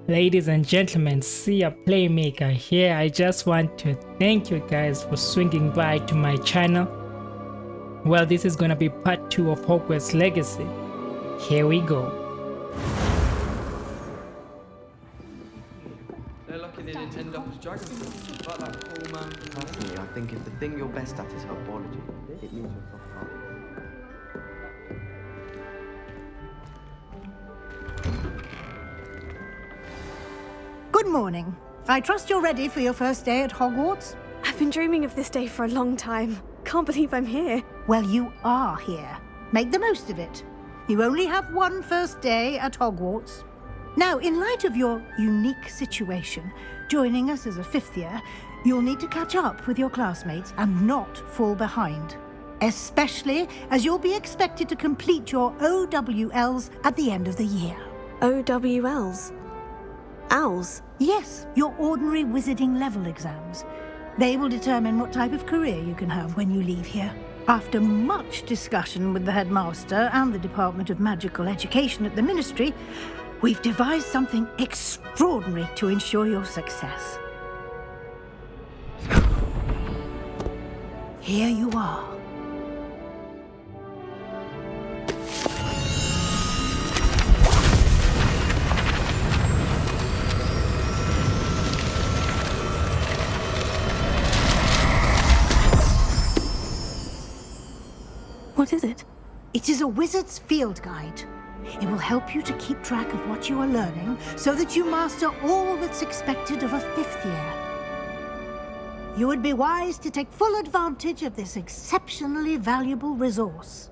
Ladies and gentlemen, see a playmaker here. I just want to thank you guys for swinging by to my channel. Well, this is gonna be part 2 of Hogwarts Legacy. Here we go. They're lucky they didn't end up as dragon fruit, like that poor man. Personally, I think if the thing you're best at is herbology, it means you're top part. Good morning. I trust you're ready for your first day at Hogwarts? I've been dreaming of this day for a long time. Can't believe I'm here. Well, you are here. Make the most of it. You only have one first day at Hogwarts. Now, in light of your unique situation, joining us as a fifth year, you'll need to catch up with your classmates and not fall behind. Especially as you'll be expected to complete your OWLs at the end of the year. OWLs? Owls? Yes, your ordinary wizarding level exams. They will determine what type of career you can have when you leave here. After much discussion with the headmaster and the Department of Magical Education at the Ministry, we've devised something extraordinary to ensure your success. Here you are. What is it? It is a wizard's field guide. It will help you to keep track of what you are learning so that you master all that's expected of a fifth year. You would be wise to take full advantage of this exceptionally valuable resource.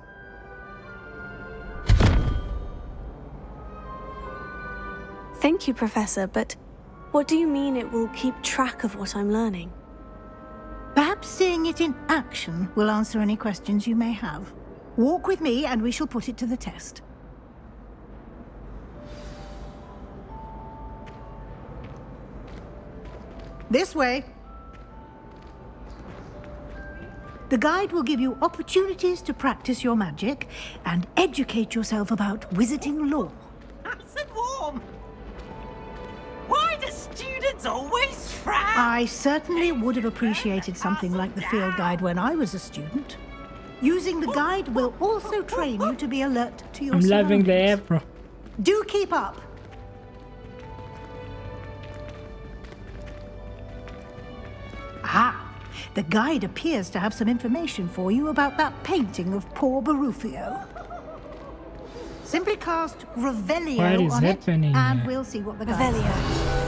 Thank you, Professor, but what do you mean it will keep track of what I'm learning? Perhaps seeing it in action will answer any questions you may have. Walk with me and we shall put it to the test. This way. The guide will give you opportunities to practice your magic and educate yourself about wizarding lore. Nice and warm. Why do students always frown? I certainly would have appreciated something like the field guide when I was a student. Using the guide will also train you to be alert to your I'm loving the surroundings. apron. Do keep up. Ah, the guide appears to have some information for you about that painting of poor Barufio. Simply cast Revelio What is on it, happening and here? we'll see what the guide says. Revelio.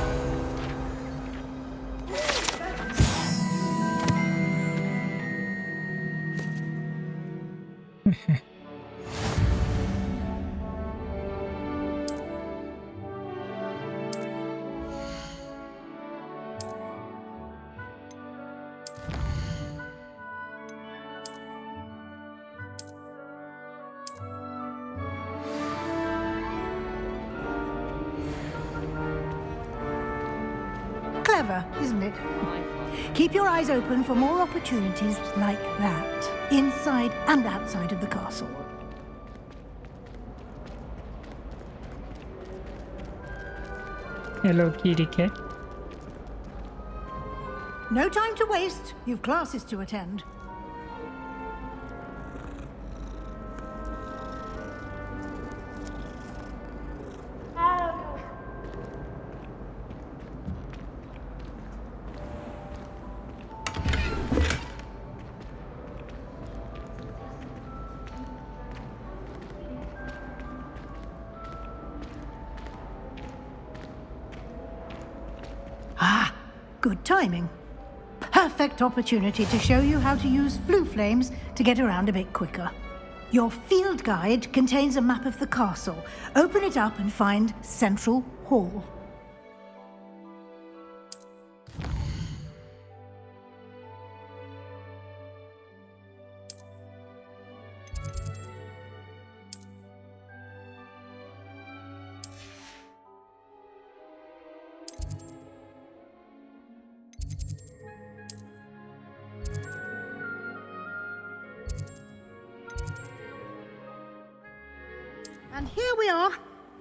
Clever, isn't it? Keep your eyes open for more opportunities like that, inside and outside of the castle. Hello, kitty cat. No time to waste. You've classes to attend. Ah, good timing. Perfect opportunity to show you how to use flue flames to get around a bit quicker. Your field guide contains a map of the castle. Open it up and find Central Hall. And here we are.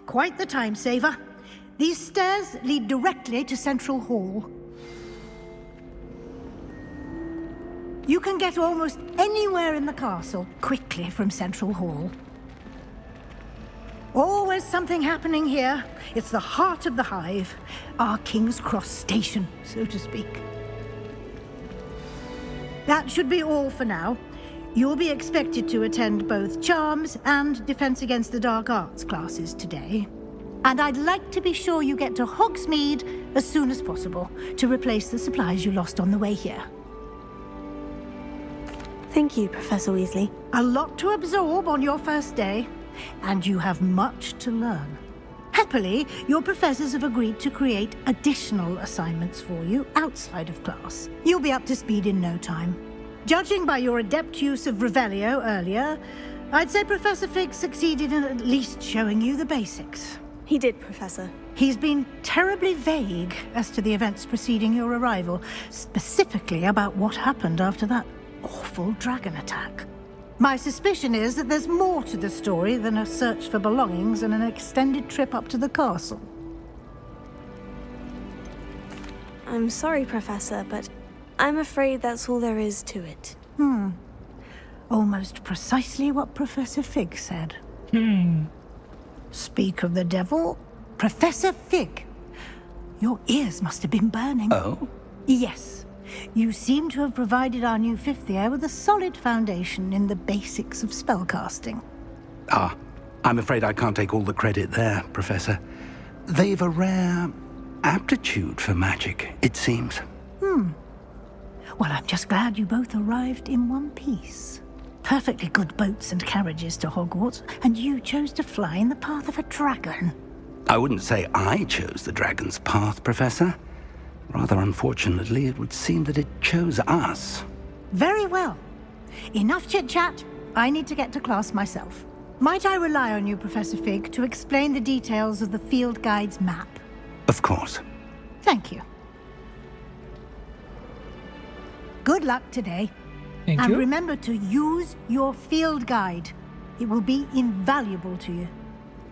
Quite the time saver. These stairs lead directly to Central Hall. You can get almost anywhere in the castle quickly from Central Hall. Always something happening here. It's the heart of the hive, our King's Cross station, so to speak. That should be all for now. You'll be expected to attend both Charms and Defense Against the Dark Arts classes today. And I'd like to be sure you get to Hogsmeade as soon as possible to replace the supplies you lost on the way here. Thank you, Professor Weasley. A lot to absorb on your first day, and you have much to learn. Happily, your professors have agreed to create additional assignments for you outside of class. You'll be up to speed in no time. Judging by your adept use of Revelio earlier, I'd say Professor Fig succeeded in at least showing you the basics. He did, Professor. He's been terribly vague as to the events preceding your arrival, specifically about what happened after that awful dragon attack. My suspicion is that there's more to the story than a search for belongings and an extended trip up to the castle. I'm sorry, Professor, but I'm afraid that's all there is to it. Almost precisely what Professor Fig said. Speak of the devil, Professor Fig. Your ears must have been burning. Oh? Yes. You seem to have provided our new fifth year with a solid foundation in the basics of spellcasting. Ah, I'm afraid I can't take all the credit there, Professor. They've a rare aptitude for magic, it seems. Well, I'm just glad you both arrived in one piece. Perfectly good boats and carriages to Hogwarts, and you chose to fly in the path of a dragon. I wouldn't say I chose the dragon's path, Professor. Rather unfortunately, it would seem that it chose us. Very well. Enough chit-chat. I need to get to class myself. Might I rely on you, Professor Fig, to explain the details of the field guide's map? Of course. Thank you. Good luck today. Thank And you. remember to use your field guide. It will be invaluable to you.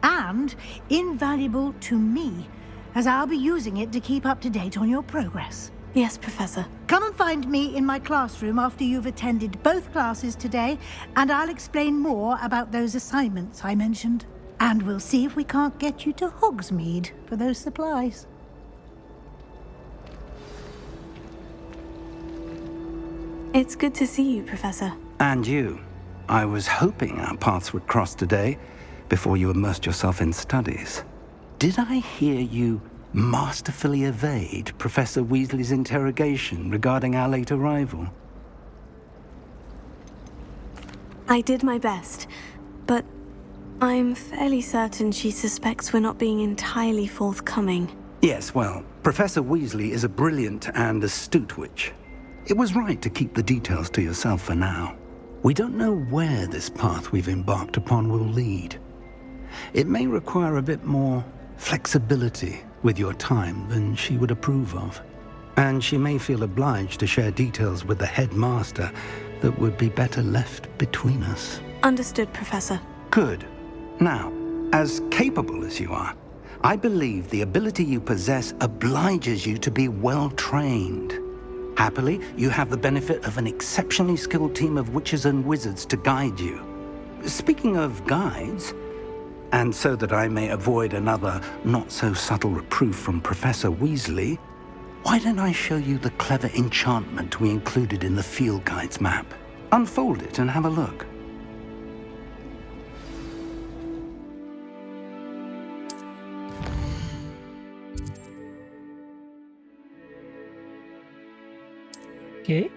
And invaluable to me, as I'll be using it to keep up to date on your progress. Yes, Professor. Come and find me in my classroom after you've attended both classes today, and I'll explain more about those assignments I mentioned. And we'll see if we can't get you to Hogsmeade for those supplies. It's good to see you, Professor. And you. I was hoping our paths would cross today, before you immersed yourself in studies. Did I hear you masterfully evade Professor Weasley's interrogation regarding our late arrival? I did my best, but I'm fairly certain she suspects we're not being entirely forthcoming. Yes, well, Professor Weasley is a brilliant and astute witch. It was right to keep the details to yourself for now. We don't know where this path we've embarked upon will lead. It may require a bit more flexibility with your time than she would approve of. And she may feel obliged to share details with the headmaster that would be better left between us. Understood, Professor. Good. Now, as capable as you are, I believe the ability you possess obliges you to be well trained. Happily, you have the benefit of an exceptionally skilled team of witches and wizards to guide you. Speaking of guides, and so that I may avoid another not-so-subtle reproof from Professor Weasley, why don't I show you the clever enchantment we included in the field guide's map? Unfold it and have a look. Okay.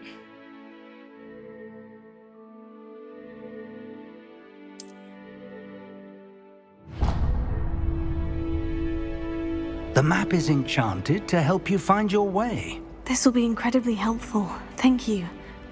The map is enchanted to help you find your way. This will be incredibly helpful. Thank you.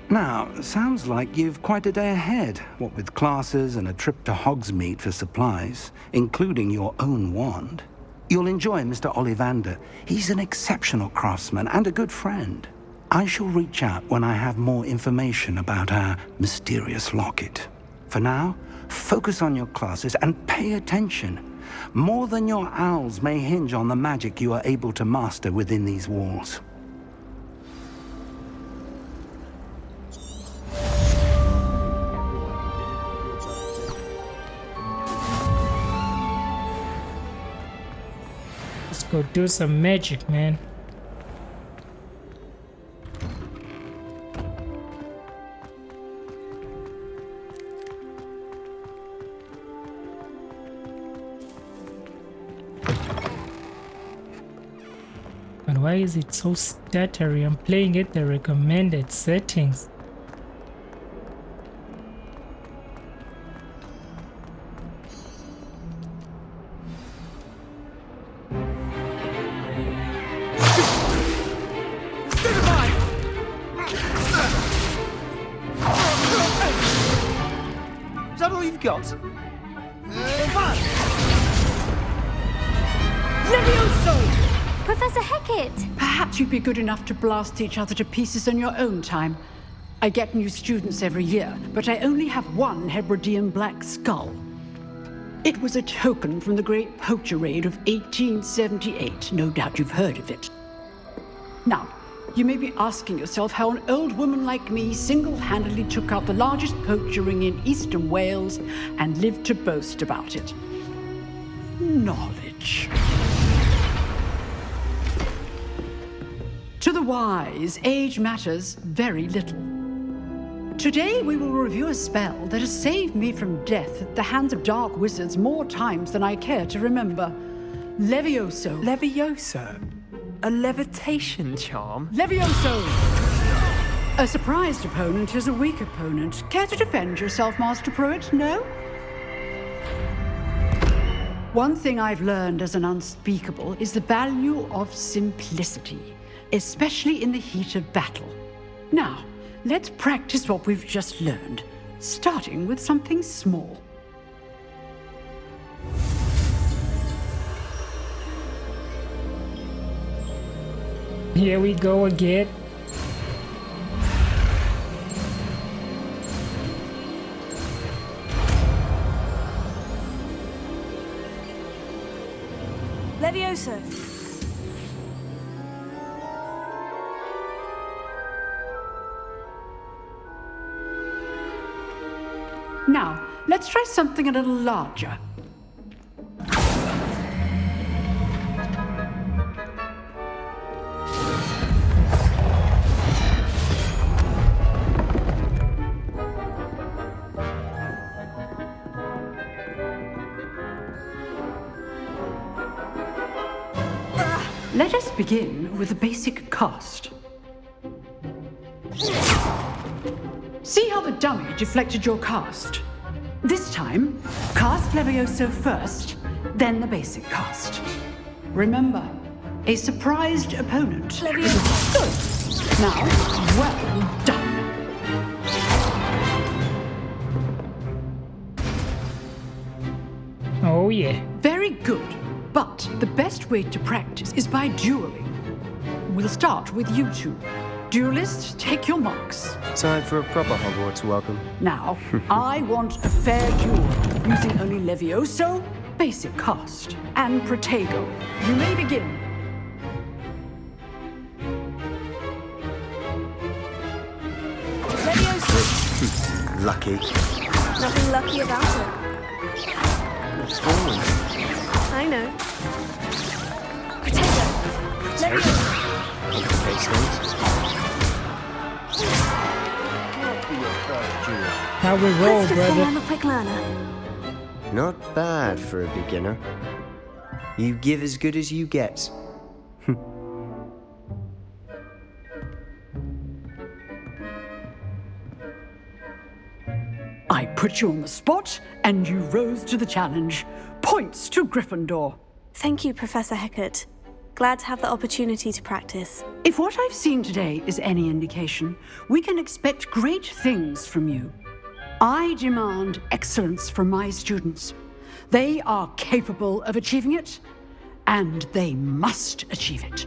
Now, sounds like you've quite a day ahead, what with classes and a trip to Hogsmeade for supplies, including your own wand. You'll enjoy Mr. Ollivander. He's an exceptional craftsman and a good friend. I shall reach out when I have more information about our mysterious locket. For now, focus on your classes and pay attention. More than your owls may hinge on the magic you are able to master within these walls. Let's go do some magic, man. But why is it so stuttery? I'm playing at the recommended settings. Is that all you've got? Levioso! Professor Hecat! Perhaps you'd be good enough to blast each other to pieces in your own time. I get new students every year, but I only have one Hebridean black skull. It was a token from the Great Poacher Raid of 1878. No doubt you've heard of it. Now, you may be asking yourself how an old woman like me single-handedly took out the largest poacher ring in eastern Wales and lived to boast about it. Knowledge. To the wise, age matters very little. Today we will review a spell that has saved me from death at the hands of dark wizards more times than I care to remember. Levioso. Levioso? A levitation charm? Levioso! A surprised opponent is a weak opponent. Care to defend yourself, Master Pruitt? No? One thing I've learned as an unspeakable is the value of simplicity, especially in the heat of battle. Now, let's practice what we've just learned, starting with something small. Here we go again. Levioso. Now, let's try something a little larger. Let us begin with a basic cast. See how the dummy deflected your cast? This time, cast Levioso first, then the basic cast. Remember, a surprised opponent. Levioso. Good. Now, well done. Oh yeah. Very good. But the best way to practice is by dueling. We'll start with you two. Duelists, take your marks. Time for a proper Hogwarts welcome. Now, I want a fair duel, using only Levioso, basic cast, and Protego. You may begin. Levioso. Lucky. Nothing lucky about it. What's wrong? I know. Protego. Levioso. Complicates things. How we roll, Let's just say brother. I'm a quick learner. Not bad for a beginner. You give as good as you get. I put you on the spot, and you rose to the challenge. Points to Gryffindor. Thank you, Professor Hecat. Glad to have the opportunity to practice. If what I've seen today is any indication, we can expect great things from you. I demand excellence from my students. They are capable of achieving it, and they must achieve it.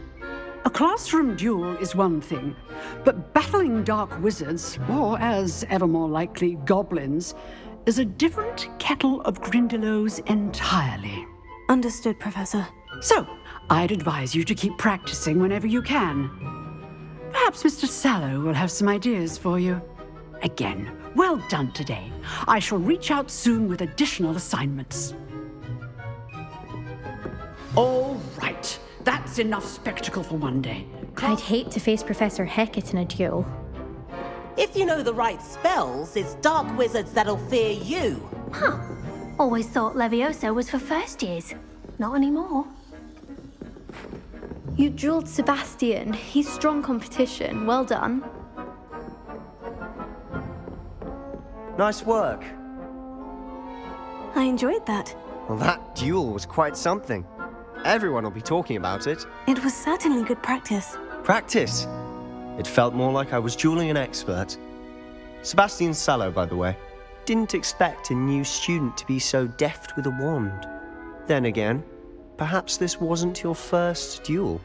A classroom duel is one thing, but battling dark wizards, or as ever more likely, goblins, is a different kettle of Grindylows entirely. Understood, Professor. So, I'd advise you to keep practicing whenever you can. Perhaps Mr. Sallow will have some ideas for you. Again, well done today. I shall reach out soon with additional assignments. All right. That's enough spectacle for one day. I'd hate to face Professor Hecat in a duel. If you know the right spells, it's dark wizards that'll fear you. Huh. Always thought Levioso was for first years. Not anymore. You drilled Sebastian. He's strong competition. Well done. Nice work. I enjoyed that. Well, that duel was quite something. Everyone will be talking about it. It was certainly good practice. Practice? It felt more like I was dueling an expert. Sebastian Sallow, by the way. Didn't expect a new student to be so deft with a wand. Then again, perhaps this wasn't your first duel.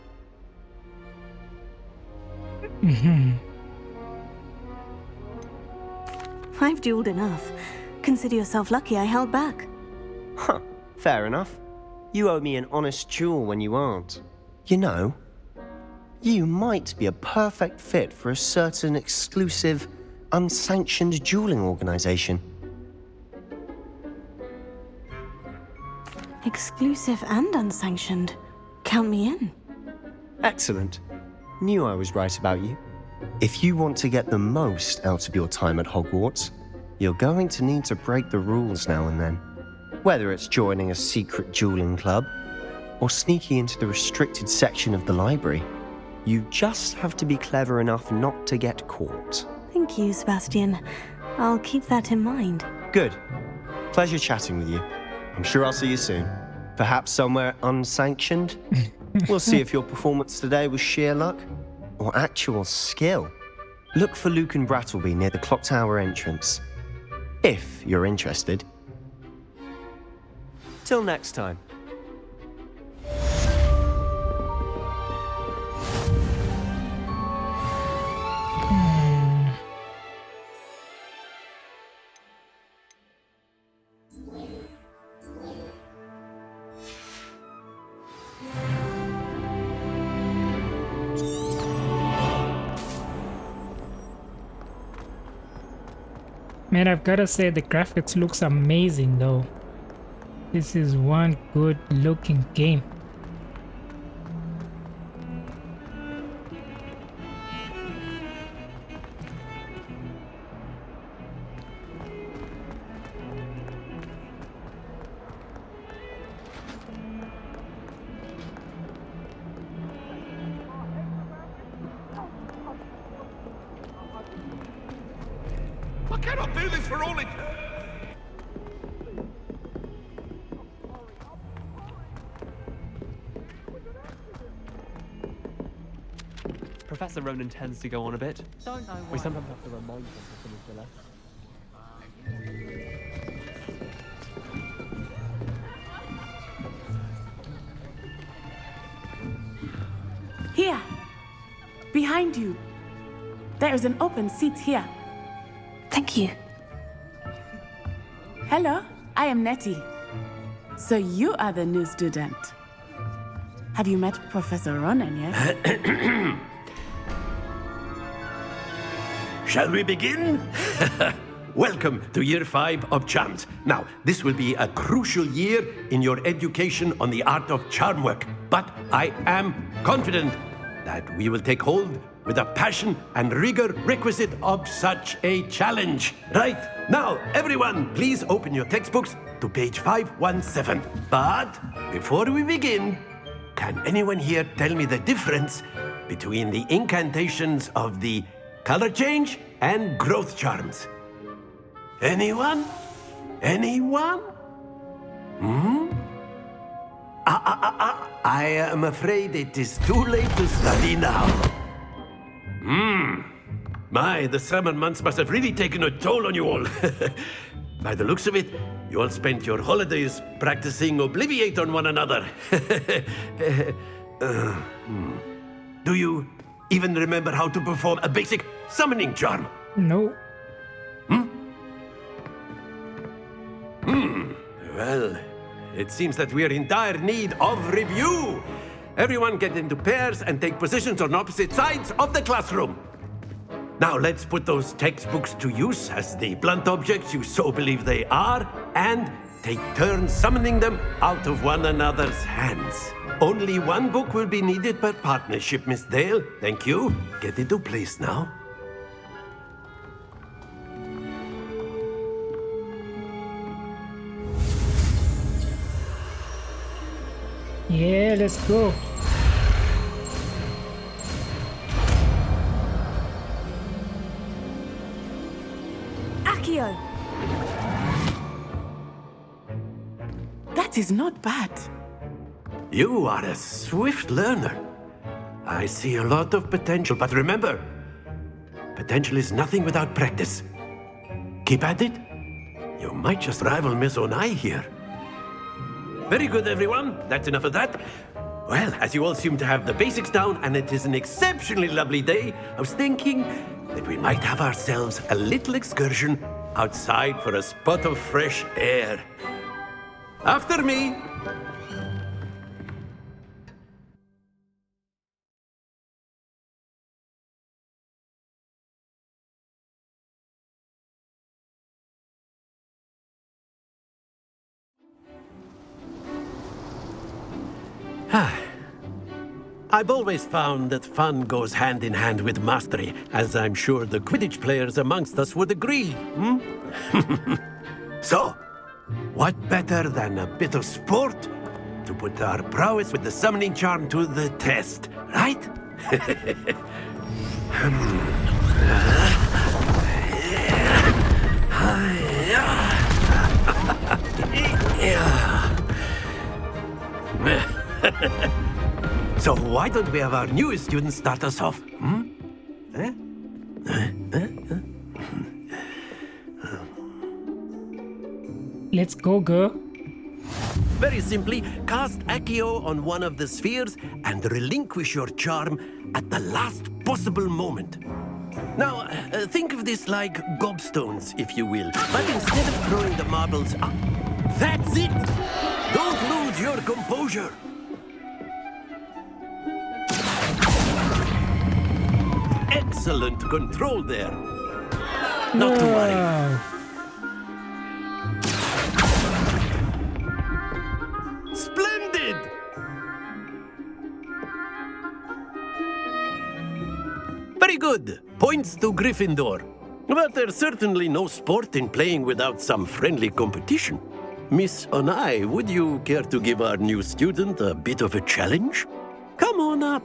I've dueled enough. Consider yourself lucky I held back. Huh, fair enough. You owe me an honest duel when you aren't. You know, you might be a perfect fit for a certain exclusive, unsanctioned dueling organization. Exclusive and unsanctioned. Count me in. Excellent. Knew I was right about you. If you want to get the most out of your time at Hogwarts, you're going to need to break the rules now and then. Whether it's joining a secret dueling club, or sneaking into the restricted section of the library, you just have to be clever enough not to get caught. Thank you, Sebastian. I'll keep that in mind. Good. Pleasure chatting with you. I'm sure I'll see you soon. Perhaps somewhere unsanctioned? We'll see if your performance today was sheer luck or actual skill. Look for Luke and Brattleby near the clock tower entrance, if you're interested. Till next time. Man, I've gotta say the graphics looks amazing though. This is one good looking game. I cannot do this for all it... Professor Ronan tends to go on a bit. Don't know why. We sometimes have to remind him to finish the lesson. Here! Behind you! There is an open seat here. Thank you. Hello, I am Nettie. So you are the new student. Have you met Professor Ronan yet? Shall we begin? Welcome to Year 5 of Charms. Now, this will be a crucial year in your education on the art of charm work. But I am confident that we will take hold with the passion and rigor requisite of such a challenge. Right, now, everyone, please open your textbooks to page 517. But before we begin, can anyone here tell me the difference between the incantations of the color change and growth charms? Anyone? Anyone? I am afraid it is too late to study now. My, the summer months must have really taken a toll on you all. By the looks of it, you all spent your holidays practicing Obliviate on one another. Do you even remember how to perform a basic summoning charm? No. Well, it seems that we're in dire need of review. Everyone get into pairs and take positions on opposite sides of the classroom. Now let's put those textbooks to use as the blunt objects you so believe they are, and take turns summoning them out of one another's hands. Only one book will be needed per partnership, Miss Dale. Thank you. Get into place now. Yeah, let's go. Accio! That is not bad. You are a swift learner. I see a lot of potential, but remember, potential is nothing without practice. Keep at it. You might just rival Miss Onai here. Very good, everyone. That's enough of that. Well, as you all seem to have the basics down, and it is an exceptionally lovely day, I was thinking that we might have ourselves a little excursion outside for a spot of fresh air. After me. I've always found that fun goes hand in hand with mastery, as I'm sure the Quidditch players amongst us would agree. So, what better than a bit of sport to put our prowess with the summoning charm to the test, right? So why don't we have our newest student start us off? Let's go, girl. Very simply, cast Accio on one of the spheres and relinquish your charm at the last possible moment. Now, think of this like gobstones, if you will. But instead of throwing the marbles up, that's it! Don't lose your composure! Excellent control there. Not to worry. Splendid! Very good. Points to Gryffindor. But there's certainly no sport in playing without some friendly competition. Miss Onai, would you care to give our new student a bit of a challenge? Come on up.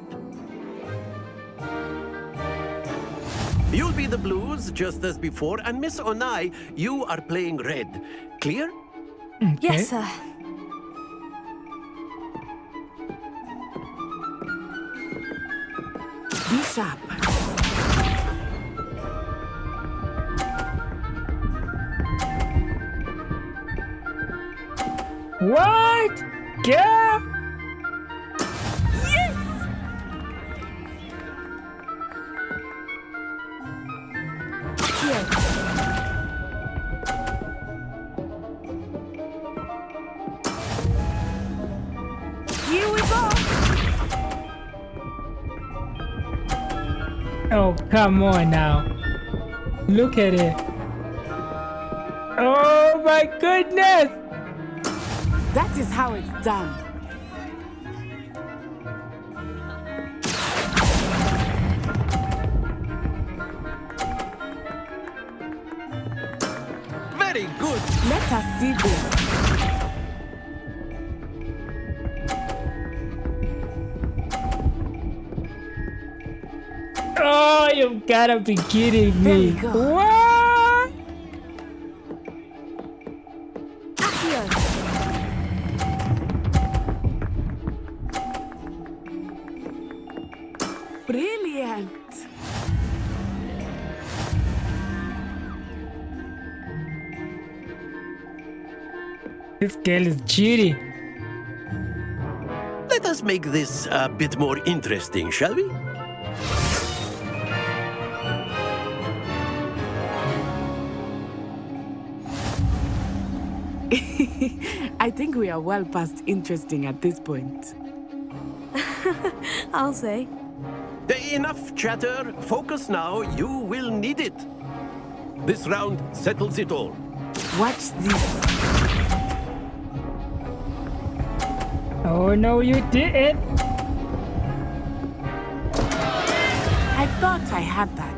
You'll be the blues, just as before, and Miss Onai, you are playing red. Clear? Okay. Yes, sir. Be sharp. What? Girl? Oh, come on now. Look at it. Oh my goodness. That is how it's done. Very good. Let us see this. Oh, you've gotta be kidding me. What? Brilliant. This girl is cheating. Let us make this a bit more interesting, shall we? I think we are well past interesting at this point. I'll say. Enough chatter. Focus now. You will need it. This round settles it all. Watch this. Oh no, you didn't. I thought I had that.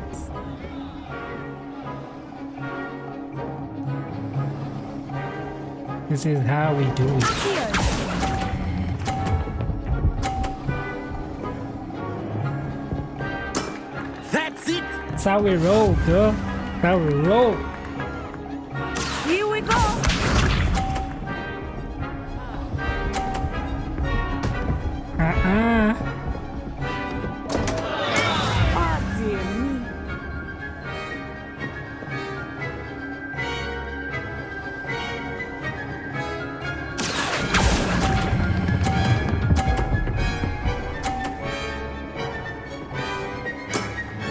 This is how we do it. That's it. That's how we roll, girl. That's how we roll. Here we go. Oh, dear me.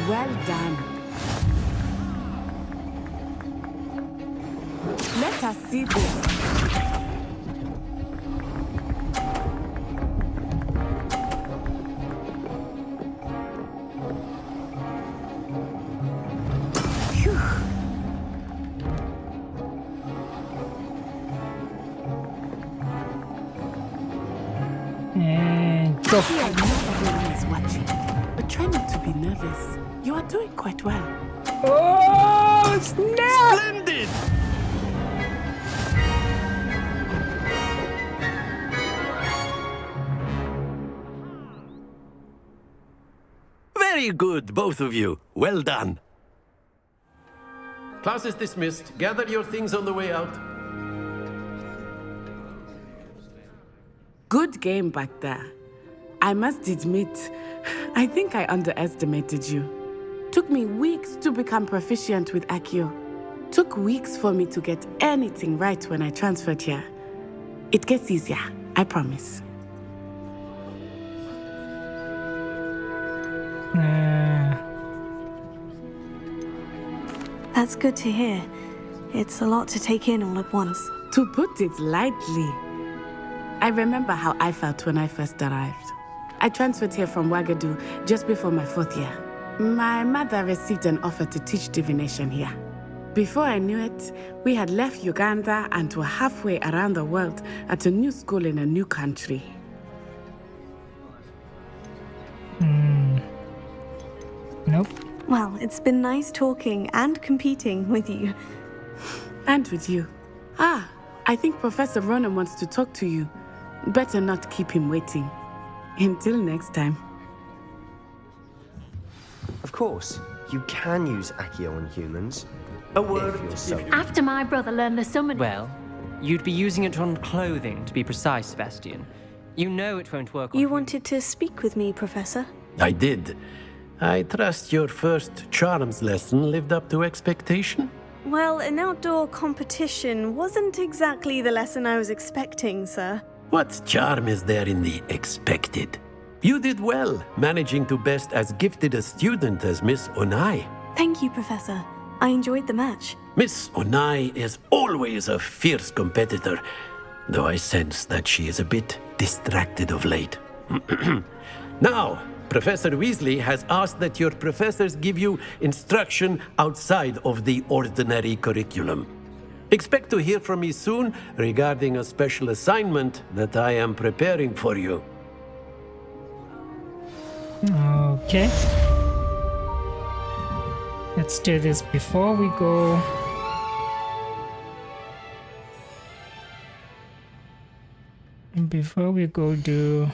Well done. Let us see this. And go. I know everyone is watching, but try not to be nervous. You are doing quite well. Oh, snap! Splendid. Very good, both of you. Well done. Class is dismissed. Gather your things on the way out. Good game back there. I must admit, I think I underestimated you. Took me weeks to become proficient with Accio. Took weeks for me to get anything right when I transferred here. It gets easier, I promise. That's good to hear. It's a lot to take in all at once. To put it lightly, I remember how I felt when I first arrived. I transferred here from Ouagadougou just before my 4th year. My mother received an offer to teach divination here. Before I knew it, we had left Uganda and were halfway around the world at a new school in a new country. Nope. Well, it's been nice talking and competing with you. And with you. Ah, I think Professor Ronan wants to talk to you. Better not keep him waiting. Until next time. Of course, you can use Accio on humans. A word if you're so. After my brother learned the summon. Well, you'd be using it on clothing, to be precise, Sebastian. You know it won't work on You wanted to speak with me, Professor? I did. I trust your first charms lesson lived up to expectation? Well, an outdoor competition wasn't exactly the lesson I was expecting, sir. What charm is there in the expected? You did well, managing to best as gifted a student as Miss Onai. Thank you, Professor. I enjoyed the match. Miss Onai is always a fierce competitor, though I sense that she is a bit distracted of late. Now, Professor Weasley has asked that your professors give you instruction outside of the ordinary curriculum. Expect to hear from me soon regarding a special assignment that I am preparing for you. Okay. Let's do this before we go. Before we go do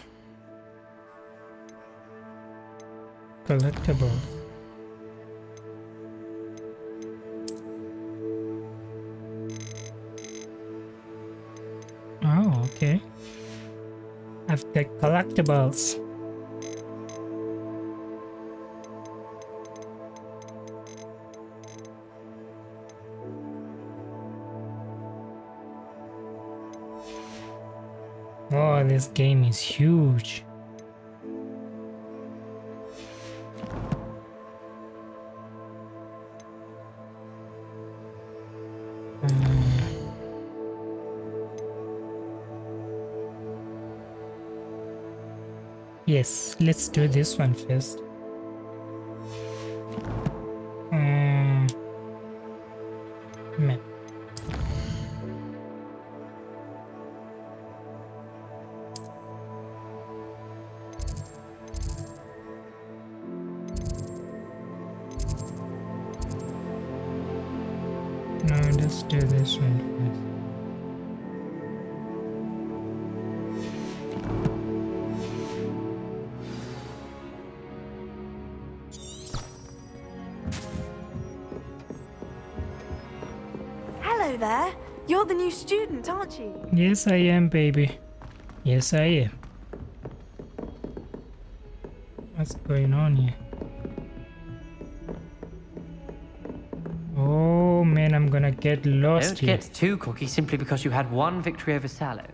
collectible. Oh, okay. I've got collectibles. Oh, this game is huge. Yes, let's do this one first. Map. No, let's do this one first. Hello there. You're the new student, aren't you? Yes, I am, baby. Yes, I am. What's going on here? Oh man, I'm gonna get lost Don't here. get too cocky simply because you had one victory over Sallow.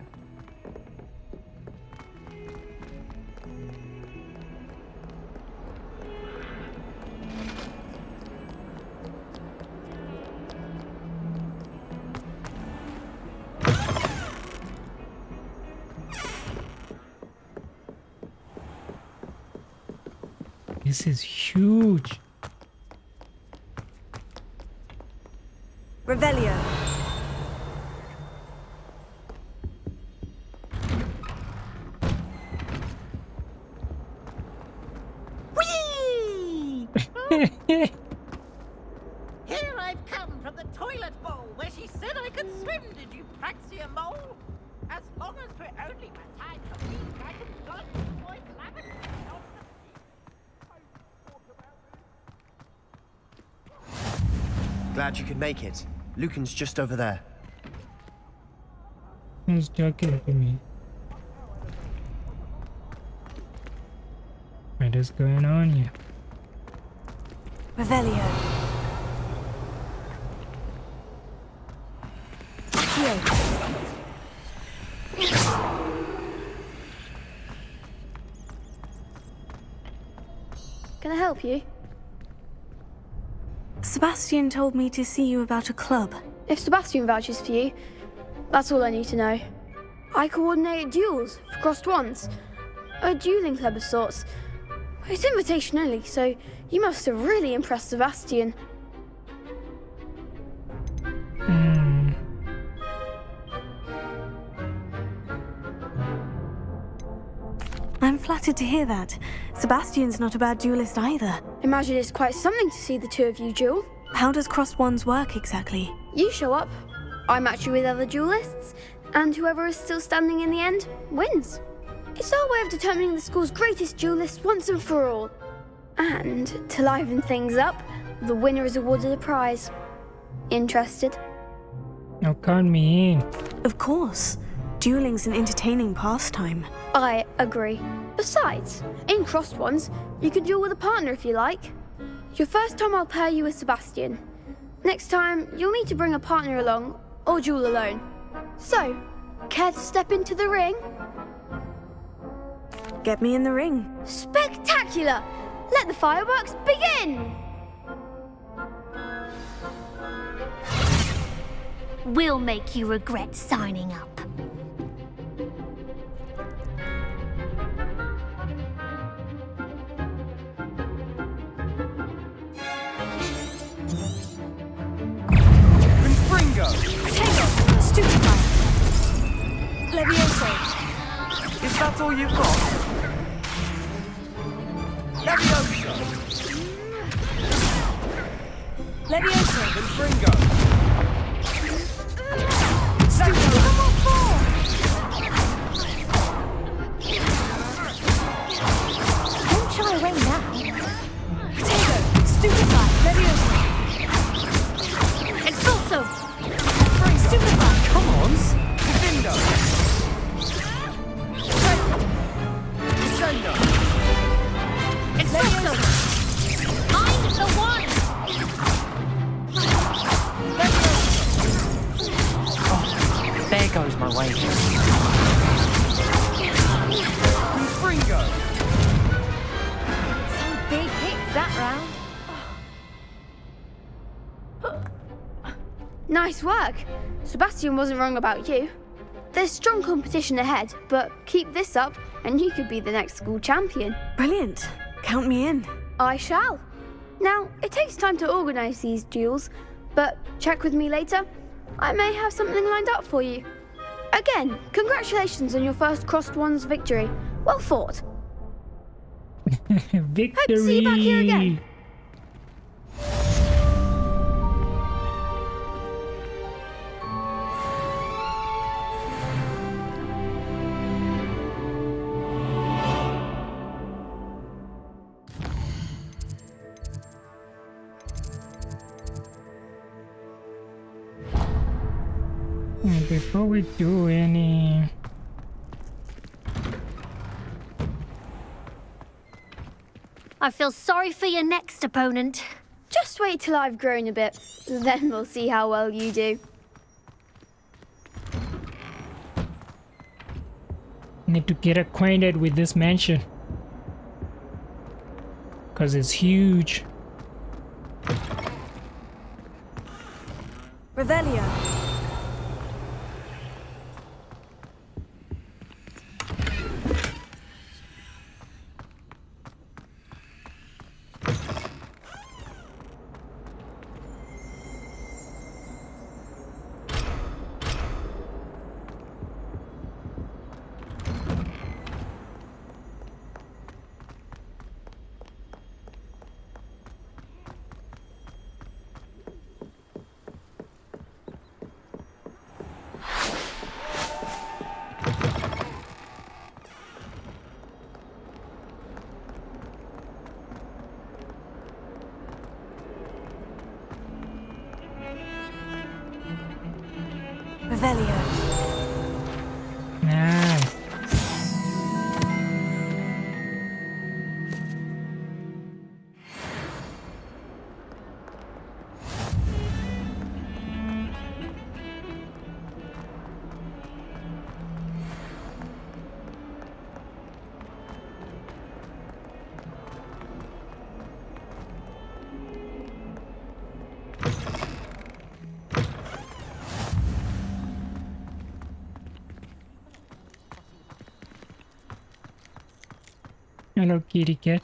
This is huge. Revelio. Whee! Here I've come from the toilet bowl where she said I could swim, did you praxia mole? As long as we're only my time for me, I can join the boys' lavatory. Glad you could make it. Lucan's just over there. Who's talking to me? What is going on here? Revelio. Can I help you? Sebastian told me to see you about a club. If Sebastian vouches for you, that's all I need to know. I coordinate duels for crossed ones. A dueling club of sorts. It's invitation only, so you must have really impressed Sebastian. I'm flattered to hear that. Sebastian's not a bad duelist either. Imagine it's quite something to see the two of you duel. How does crossed ones work exactly? You show up, I match you with other duelists, and whoever is still standing in the end wins. It's our way of determining the school's greatest duelist once and for all. And to liven things up, the winner is awarded a prize. Interested? Now count me in. Of course. Dueling's an entertaining pastime. I agree. Besides, in crossed ones, you can duel with a partner if you like. Your first time I'll pair you with Sebastian. Next time, you'll need to bring a partner along, or duel alone. So, care to step into the ring? Get me in the ring. Spectacular! Let the fireworks begin! We'll make you regret signing up. Stupefy. Levioso. Is that all you've got? Levioso! Levioso. Confringo! Stupefy. Come on, four. Don't shy away now. Potato. Stupefy. Levioso. Expulso! Stupefy. Come on! Defendo! Descendo! Expulso! I'm the one! Oh, there goes my wager. Confringo! Some big hits that round. Nice work. Sebastian wasn't wrong about you. There's strong competition ahead, but keep this up and you could be the next school champion. Brilliant. Count me in. I shall. Now, it takes time to organise these duels, but check with me later. I may have something lined up for you. Again, congratulations on your first Crossed Wands victory. Well fought. Victory! Hope to see you back here again. Before we do any... I feel sorry for your next opponent. Just wait till I've grown a bit, then we'll see how well you do. Need to get acquainted with this mansion. Because it's huge. Revelio. Revelio. Nice. Hello, kitty cat.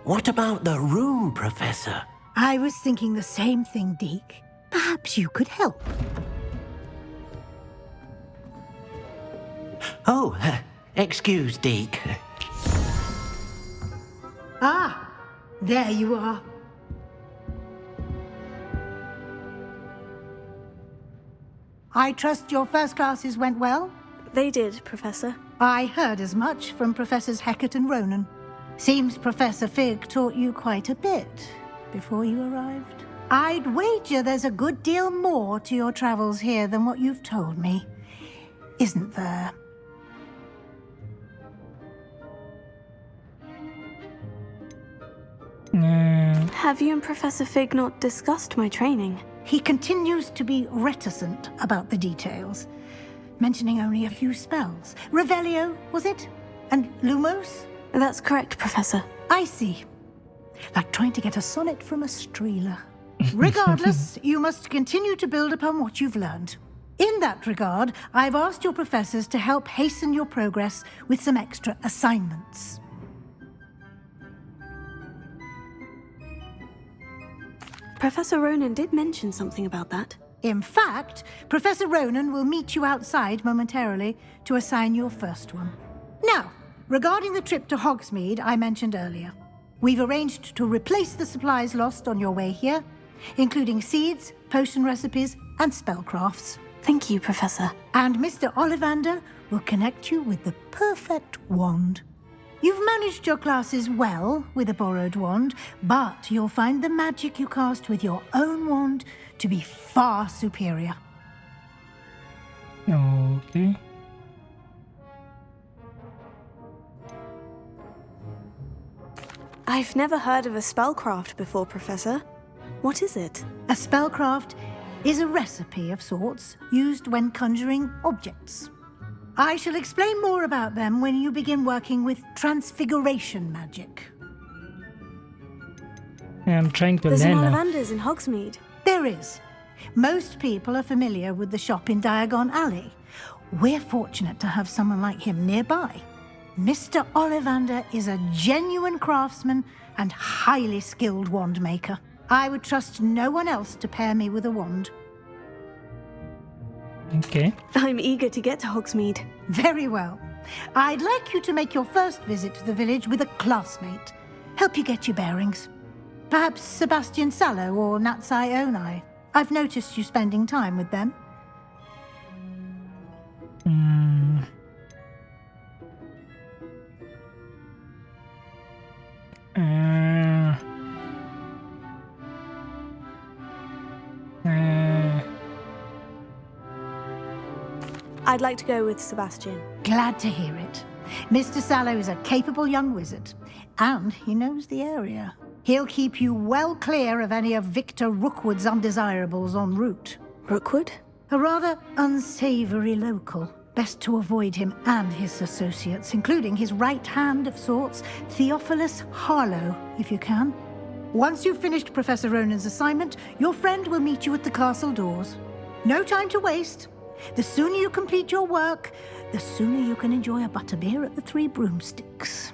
What about the room, Professor? I was thinking the same thing, Deke. Perhaps you could help. Oh, excuse, Deke. Ah, there you are. I trust your first classes went well? They did, Professor. I heard as much from Professors Hecat and Ronan. Seems Professor Fig taught you quite a bit before you arrived. I'd wager there's a good deal more to your travels here than what you've told me, isn't there? Have you and Professor Fig not discussed my training? He continues to be reticent about the details, mentioning only a few spells. Revelio, was it? And Lumos? That's correct, Professor. I see. Like trying to get a sonnet from a streeler. Regardless, you must continue to build upon what you've learned. In that regard, I've asked your professors to help hasten your progress with some extra assignments. Professor Ronan did mention something about that. In fact, Professor Ronan will meet you outside momentarily to assign your first one. Now, regarding the trip to Hogsmeade I mentioned earlier, we've arranged to replace the supplies lost on your way here, including seeds, potion recipes, and spellcrafts. Thank you, Professor. And Mr. Ollivander will connect you with the perfect wand. You've managed your classes well with a borrowed wand, but you'll find the magic you cast with your own wand to be far superior. Okay. I've never heard of a spellcraft before, Professor. What is it? A spellcraft is a recipe of sorts used when conjuring objects. I shall explain more about them when you begin working with transfiguration magic. I'm trying to There's an learn now. Ollivander's in Hogsmeade. There is. Most people are familiar with the shop in Diagon Alley. We're fortunate to have someone like him nearby. Mr. Ollivander is a genuine craftsman and highly skilled wand maker. I would trust no one else to pair me with a wand. Okay. I'm eager to get to Hogsmeade. Very well. I'd like you to make your first visit to the village with a classmate. Help you get your bearings. Perhaps Sebastian Sallow or Natsai Onai. I've noticed you spending time with them. I'd like to go with Sebastian. Glad to hear it. Mr. Sallow is a capable young wizard, and he knows the area. He'll keep you well clear of any of Victor Rookwood's undesirables en route. Rookwood? A rather unsavory local. Best to avoid him and his associates, including his right hand of sorts, Theophilus Harlow, if you can. Once you've finished Professor Ronan's assignment, your friend will meet you at the castle doors. No time to waste. The sooner you complete your work, the sooner you can enjoy a butterbeer at the Three Broomsticks.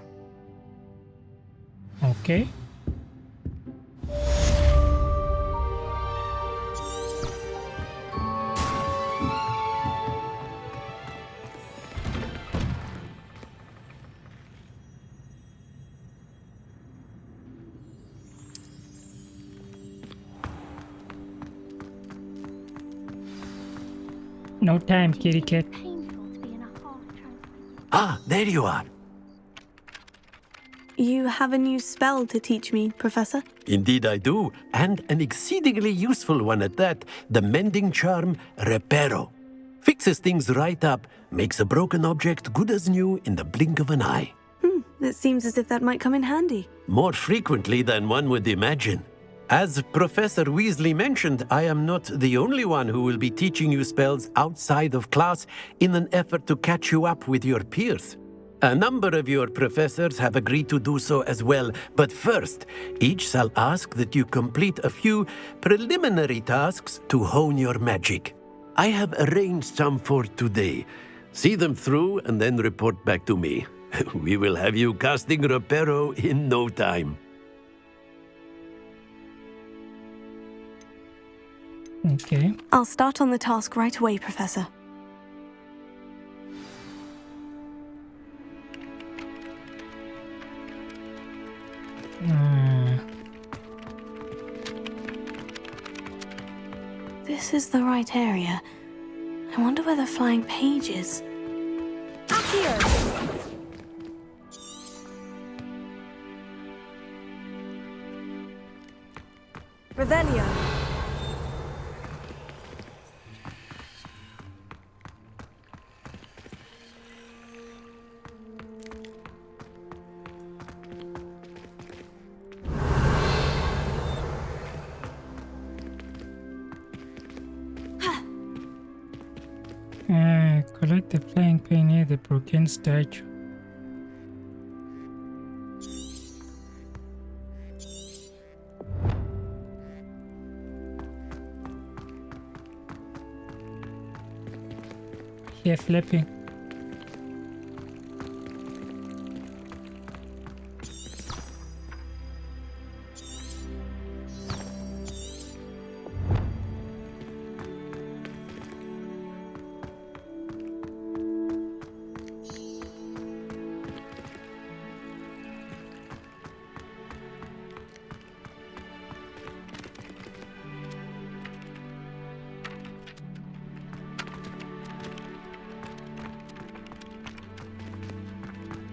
Okay. No time, kitty cat. Ah, there you are. You have a new spell to teach me, Professor? Indeed I do, and an exceedingly useful one at that. The mending charm, Reparo. Fixes things right up, makes a broken object good as new in the blink of an eye. It seems as if that might come in handy. More frequently than one would imagine. As Professor Weasley mentioned, I am not the only one who will be teaching you spells outside of class in an effort to catch you up with your peers. A number of your professors have agreed to do so as well, but first, each shall ask that you complete a few preliminary tasks to hone your magic. I have arranged some for today. See them through and then report back to me. We will have you casting Reparo in no time. Okay. I'll start on the task right away, Professor. This is the right area. I wonder where the flying page is. Revelio. Collect the flying pin near the broken statue. Here, flipping.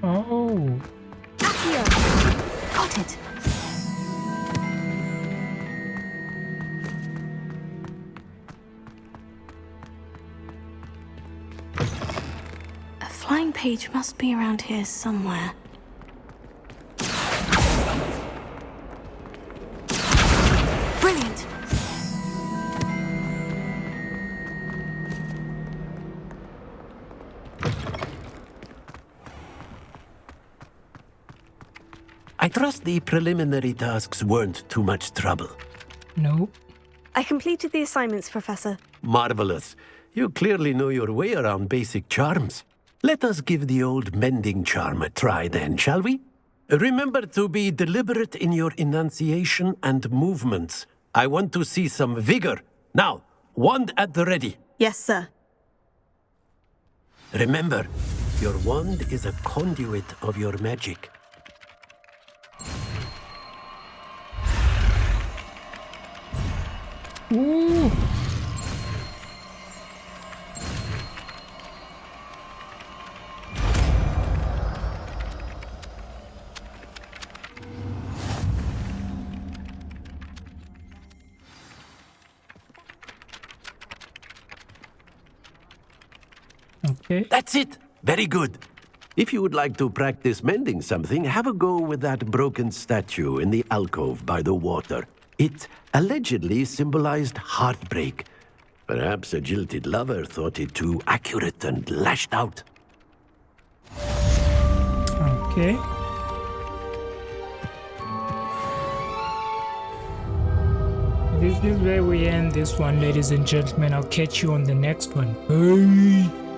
Oh. Got it. A flying page must be around here somewhere. Brilliant. I trust the preliminary tasks weren't too much trouble. No. I completed the assignments, Professor. Marvelous. You clearly know your way around basic charms. Let us give the old mending charm a try then, shall we? Remember to be deliberate in your enunciation and movements. I want to see some vigor. Now, wand at the ready. Yes, sir. Remember, your wand is a conduit of your magic. Ooh. Okay. That's it. Very good. If you would like to practice mending something, have a go with that broken statue in the alcove by the water. It allegedly symbolized heartbreak. Perhaps a jilted lover thought it too accurate and lashed out. Okay. This is where we end this one, ladies and gentlemen. I'll catch you on the next one. Bye.